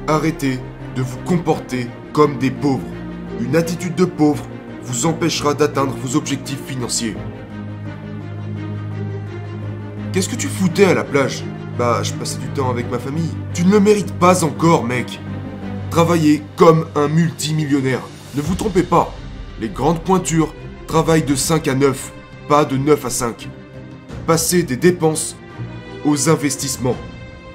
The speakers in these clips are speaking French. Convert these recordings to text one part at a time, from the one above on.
Arrêtez de vous comporter comme des pauvres. Une attitude de pauvre vous empêchera d'atteindre vos objectifs financiers. Qu'est-ce que tu foutais à la plage? Bah, je passais du temps avec ma famille. Tu ne le mérites pas encore, mec. Travaillez comme un multimillionnaire. Ne vous trompez pas. Les grandes pointures travaillent de 5 à 9, pas de 9 à 5. Passez des dépenses aux investissements.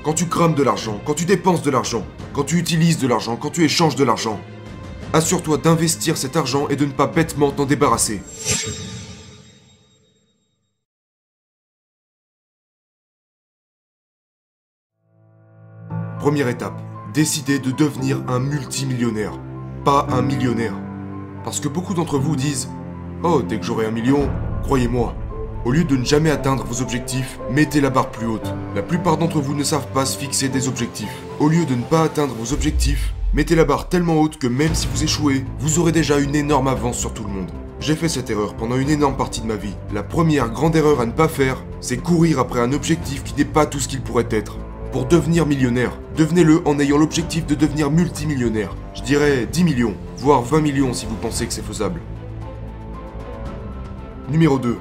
Quand tu crames de l'argent, quand tu dépenses de l'argent, quand tu utilises de l'argent, quand tu échanges de l'argent, assure-toi d'investir cet argent et de ne pas bêtement t'en débarrasser. Première étape, décidez de devenir un multimillionnaire, pas un millionnaire. Parce que beaucoup d'entre vous disent « Oh, dès que j'aurai 1 million, croyez-moi ». Au lieu de ne jamais atteindre vos objectifs, mettez la barre plus haute. La plupart d'entre vous ne savent pas se fixer des objectifs. Au lieu de ne pas atteindre vos objectifs, mettez la barre tellement haute que même si vous échouez, vous aurez déjà une énorme avance sur tout le monde. J'ai fait cette erreur pendant une énorme partie de ma vie. La première grande erreur à ne pas faire, c'est courir après un objectif qui n'est pas tout ce qu'il pourrait être. Pour devenir millionnaire, devenez-le en ayant l'objectif de devenir multimillionnaire. Je dirais 10 millions, voire 20 millions si vous pensez que c'est faisable. Numéro 2.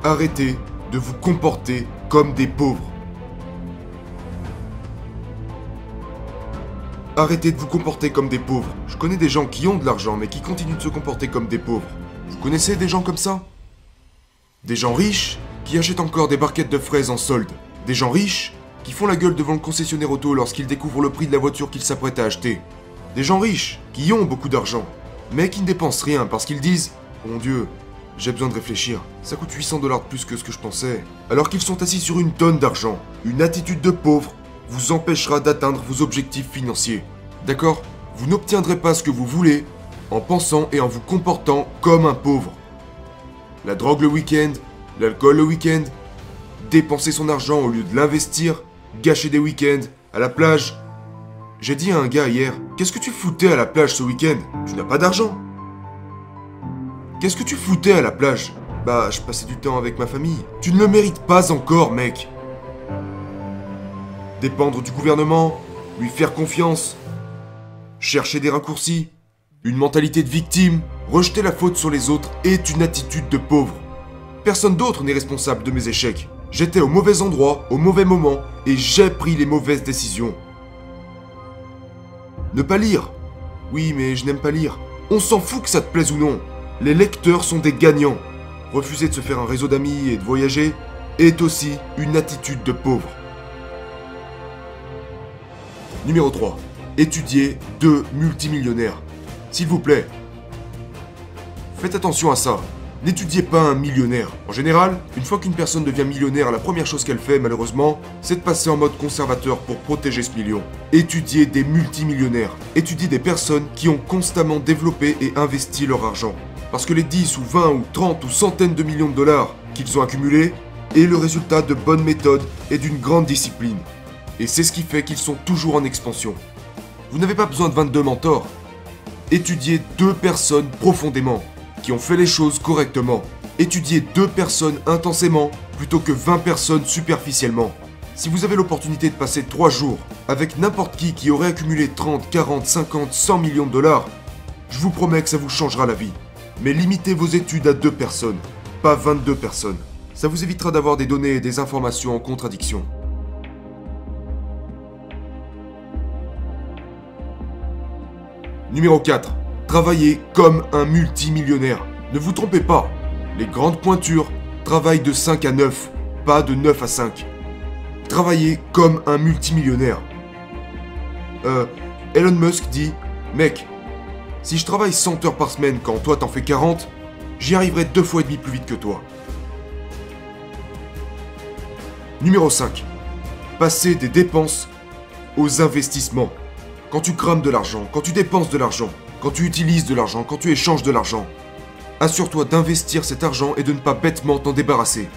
Arrêtez de vous comporter comme des pauvres. Arrêtez de vous comporter comme des pauvres. Je connais des gens qui ont de l'argent mais qui continuent de se comporter comme des pauvres. Vous connaissez des gens comme ça? Des gens riches qui achètent encore des barquettes de fraises en solde. Des gens riches qui font la gueule devant le concessionnaire auto lorsqu'ils découvrent le prix de la voiture qu'ils s'apprêtent à acheter. Des gens riches qui ont beaucoup d'argent mais qui ne dépensent rien parce qu'ils disent « Mon Dieu, j'ai besoin de réfléchir. Ça coûte 800 $ de plus que ce que je pensais. » Alors qu'ils sont assis sur une tonne d'argent. Une attitude de pauvre vous empêchera d'atteindre vos objectifs financiers. D'accord? Vous n'obtiendrez pas ce que vous voulez en pensant et en vous comportant comme un pauvre. La drogue le week-end, l'alcool le week-end, dépenser son argent au lieu de l'investir, gâcher des week-ends, à la plage. J'ai dit à un gars hier, qu'est-ce que tu foutais à la plage ce week-end? Tu n'as pas d'argent. Qu'est-ce que tu foutais à la plage? Bah, je passais du temps avec ma famille. Tu ne le mérites pas encore, mec. Dépendre du gouvernement, lui faire confiance, chercher des raccourcis, une mentalité de victime, rejeter la faute sur les autres est une attitude de pauvre. Personne d'autre n'est responsable de mes échecs. J'étais au mauvais endroit, au mauvais moment, et j'ai pris les mauvaises décisions. Ne pas lire. Oui, mais je n'aime pas lire. On s'en fout que ça te plaise ou non. Les lecteurs sont des gagnants. Refuser de se faire un réseau d'amis et de voyager est aussi une attitude de pauvre. Numéro 3. Étudiez 2 multimillionnaires. S'il vous plaît. Faites attention à ça. N'étudiez pas un millionnaire. En général, une fois qu'une personne devient millionnaire, la première chose qu'elle fait, malheureusement, c'est de passer en mode conservateur pour protéger ce million. Étudiez des multimillionnaires. Étudiez des personnes qui ont constamment développé et investi leur argent. Parce que les 10 ou 20 ou 30 ou centaines de millions de dollars qu'ils ont accumulés est le résultat de bonnes méthodes et d'une grande discipline. Et c'est ce qui fait qu'ils sont toujours en expansion. Vous n'avez pas besoin de 22 mentors. Étudiez 2 personnes profondément, qui ont fait les choses correctement. Étudiez 2 personnes intensément, plutôt que 20 personnes superficiellement. Si vous avez l'opportunité de passer 3 jours avec n'importe qui aurait accumulé 30, 40, 50, 100 millions de dollars, je vous promets que ça vous changera la vie. Mais limitez vos études à 2 personnes, pas 22 personnes. Ça vous évitera d'avoir des données et des informations en contradiction. Numéro 4. Travaillez comme un multimillionnaire. Ne vous trompez pas. Les grandes pointures travaillent de 5 à 9, pas de 9 à 5. Travaillez comme un multimillionnaire. Elon Musk dit « Mec, si je travaille 100 heures par semaine quand toi t'en fais 40, j'y arriverai 2 fois et demi plus vite que toi. » Numéro 5. Passez des dépenses aux investissements. Quand tu crames de l'argent, quand tu dépenses de l'argent, quand tu utilises de l'argent, quand tu échanges de l'argent, assure-toi d'investir cet argent et de ne pas bêtement t'en débarrasser.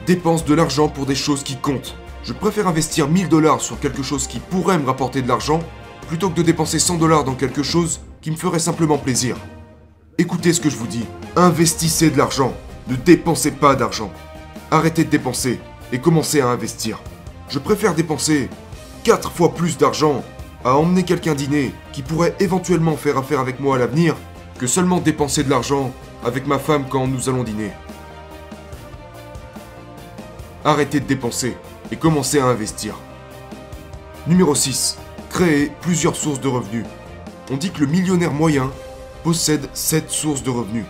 Dépense de l'argent pour des choses qui comptent. Je préfère investir 1000 $ sur quelque chose qui pourrait me rapporter de l'argent, plutôt que de dépenser 100 $ dans quelque chose qui me ferait simplement plaisir. Écoutez ce que je vous dis, investissez de l'argent, ne dépensez pas d'argent. Arrêtez de dépenser et commencez à investir. Je préfère dépenser 4 fois plus d'argent à emmener quelqu'un dîner qui pourrait éventuellement faire affaire avec moi à l'avenir que seulement dépenser de l'argent avec ma femme quand nous allons dîner. Arrêtez de dépenser et commencez à investir. Numéro 6. Créer plusieurs sources de revenus. On dit que le millionnaire moyen possède 7 sources de revenus.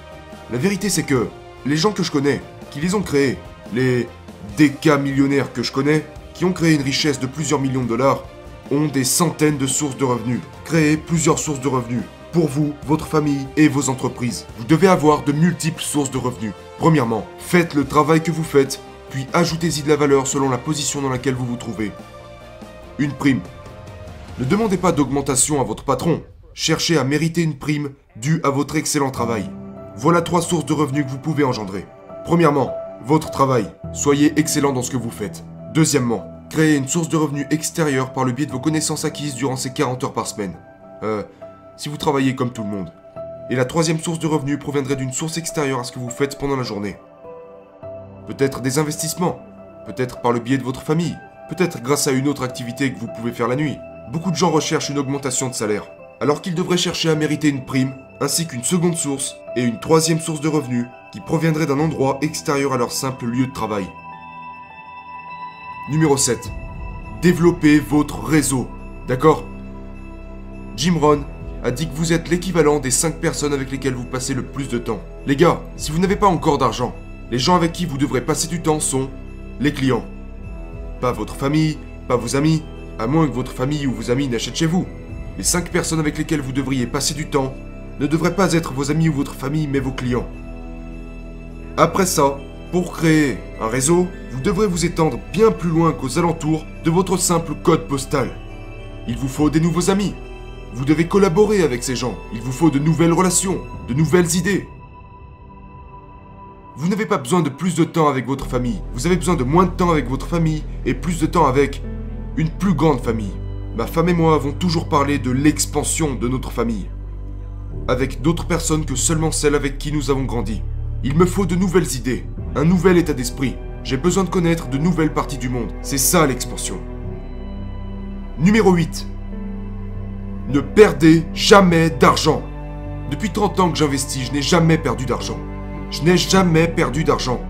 La vérité c'est que les gens que je connais, qui les ont créés, les déca-millionnaires que je connais, qui ont créé une richesse de plusieurs millions de dollars, ont des centaines de sources de revenus. Créez plusieurs sources de revenus. Pour vous, votre famille et vos entreprises. Vous devez avoir de multiples sources de revenus. Premièrement, faites le travail que vous faites, puis ajoutez-y de la valeur selon la position dans laquelle vous vous trouvez. Une prime. Ne demandez pas d'augmentation à votre patron. Cherchez à mériter une prime due à votre excellent travail. Voilà 3 sources de revenus que vous pouvez engendrer. Premièrement, votre travail. Soyez excellent dans ce que vous faites. Deuxièmement, créez une source de revenus extérieure par le biais de vos connaissances acquises durant ces 40 heures par semaine. Si vous travaillez comme tout le monde. Et la 3e source de revenus proviendrait d'une source extérieure à ce que vous faites pendant la journée. Peut-être des investissements, peut-être par le biais de votre famille, peut-être grâce à une autre activité que vous pouvez faire la nuit. Beaucoup de gens recherchent une augmentation de salaire, alors qu'ils devraient chercher à mériter une prime, ainsi qu'une seconde source et une 3e source de revenus qui proviendrait d'un endroit extérieur à leur simple lieu de travail. Numéro 7. Développez votre réseau. D'accord ? Jim Rohn a dit que vous êtes l'équivalent des 5 personnes avec lesquelles vous passez le plus de temps. Les gars, si vous n'avez pas encore d'argent, les gens avec qui vous devrez passer du temps sont les clients. Pas votre famille, pas vos amis, à moins que votre famille ou vos amis n'achètent chez vous. Les 5 personnes avec lesquelles vous devriez passer du temps ne devraient pas être vos amis ou votre famille, mais vos clients. Après ça, pour créer un réseau, vous devrez vous étendre bien plus loin qu'aux alentours de votre simple code postal. Il vous faut des nouveaux amis. Vous devez collaborer avec ces gens. Il vous faut de nouvelles relations, de nouvelles idées. Vous n'avez pas besoin de plus de temps avec votre famille. Vous avez besoin de moins de temps avec votre famille et plus de temps avec une plus grande famille. Ma femme et moi avons toujours parlé de l'expansion de notre famille. Avec d'autres personnes que seulement celles avec qui nous avons grandi. Il me faut de nouvelles idées, un nouvel état d'esprit. J'ai besoin de connaître de nouvelles parties du monde. C'est ça l'expansion. Numéro 8. Ne perdez jamais d'argent. Depuis 30 ans que j'investis, je n'ai jamais perdu d'argent. Je n'ai jamais perdu d'argent.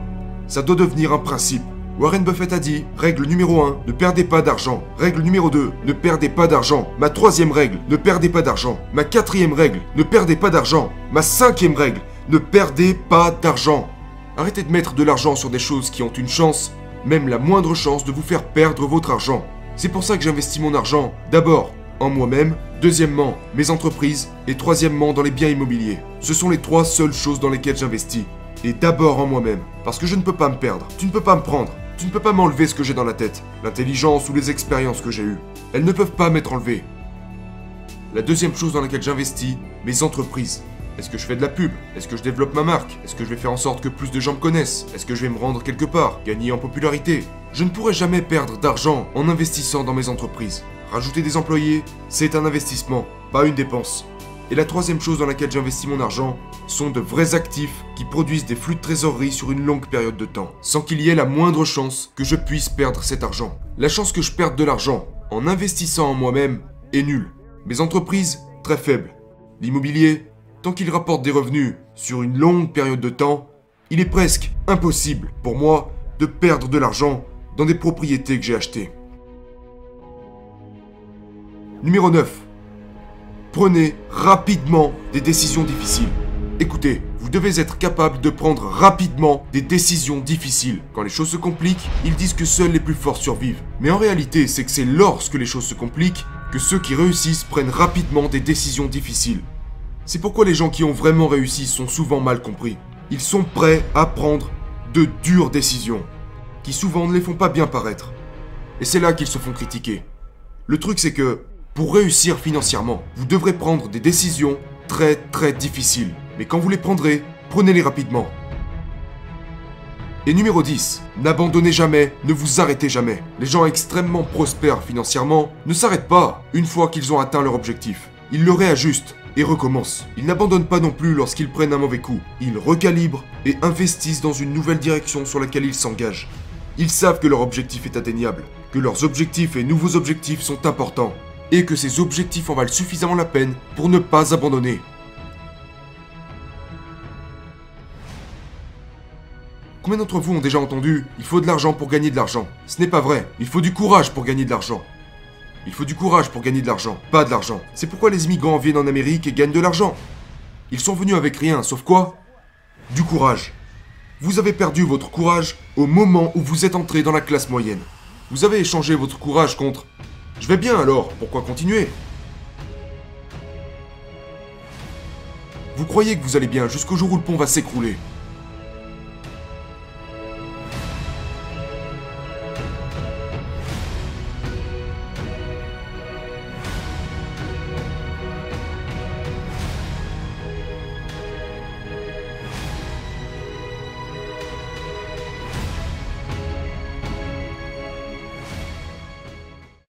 Ça doit devenir un principe. Warren Buffett a dit, règle numéro 1, ne perdez pas d'argent. Règle numéro 2, ne perdez pas d'argent. Ma 3e règle, ne perdez pas d'argent. Ma 4e règle, ne perdez pas d'argent. Ma 5e règle, ne perdez pas d'argent. Arrêtez de mettre de l'argent sur des choses qui ont une chance, même la moindre chance de vous faire perdre votre argent. C'est pour ça que j'investis mon argent, d'abord, en moi-même, deuxièmement, mes entreprises, et troisièmement, dans les biens immobiliers. Ce sont les 3 seules choses dans lesquelles j'investis. Et d'abord en moi-même, parce que je ne peux pas me perdre. Tu ne peux pas me prendre. Tu ne peux pas m'enlever ce que j'ai dans la tête, l'intelligence ou les expériences que j'ai eues. Elles ne peuvent pas m'être enlevées. La 2e chose dans laquelle j'investis, mes entreprises. Est-ce que je fais de la pub? Est-ce que je développe ma marque? Est-ce que je vais faire en sorte que plus de gens me connaissent? Est-ce que je vais me rendre quelque part? Gagner en popularité? Je ne pourrai jamais perdre d'argent en investissant dans mes entreprises. Rajouter des employés, c'est un investissement, pas une dépense. Et la 3e chose dans laquelle j'investis mon argent sont de vrais actifs qui produisent des flux de trésorerie sur une longue période de temps, sans qu'il y ait la moindre chance que je puisse perdre cet argent. La chance que je perde de l'argent en investissant en moi-même est nulle. Mes entreprises, très faibles. L'immobilier, tant qu'il rapporte des revenus sur une longue période de temps, il est presque impossible pour moi de perdre de l'argent dans des propriétés que j'ai achetées. Numéro 9. Prenez rapidement des décisions difficiles. Écoutez, vous devez être capable de prendre rapidement des décisions difficiles. Quand les choses se compliquent, ils disent que seuls les plus forts survivent. Mais en réalité, c'est que c'est lorsque les choses se compliquent que ceux qui réussissent prennent rapidement des décisions difficiles. C'est pourquoi les gens qui ont vraiment réussi sont souvent mal compris. Ils sont prêts à prendre de dures décisions, qui souvent ne les font pas bien paraître. Et c'est là qu'ils se font critiquer. Le truc c'est que, pour réussir financièrement, vous devrez prendre des décisions très difficiles. Mais quand vous les prendrez, prenez-les rapidement. Et numéro 10, n'abandonnez jamais, ne vous arrêtez jamais. Les gens extrêmement prospères financièrement ne s'arrêtent pas une fois qu'ils ont atteint leur objectif. Ils le réajustent et recommencent. Ils n'abandonnent pas non plus lorsqu'ils prennent un mauvais coup. Ils recalibrent et investissent dans une nouvelle direction sur laquelle ils s'engagent. Ils savent que leur objectif est atteignable, que leurs objectifs et nouveaux objectifs sont importants. et que ces objectifs en valent suffisamment la peine pour ne pas abandonner. Combien d'entre vous ont déjà entendu « il faut de l'argent pour gagner de l'argent » ? Ce n'est pas vrai, il faut du courage pour gagner de l'argent. Il faut du courage pour gagner de l'argent, pas de l'argent. C'est pourquoi les immigrants viennent en Amérique et gagnent de l'argent. Ils sont venus avec rien, sauf quoi ? Du courage. Vous avez perdu votre courage au moment où vous êtes entré dans la classe moyenne. Vous avez échangé votre courage contre « je vais bien alors, pourquoi continuer ?» Vous croyez que vous allez bien jusqu'au jour où le pont va s'écrouler.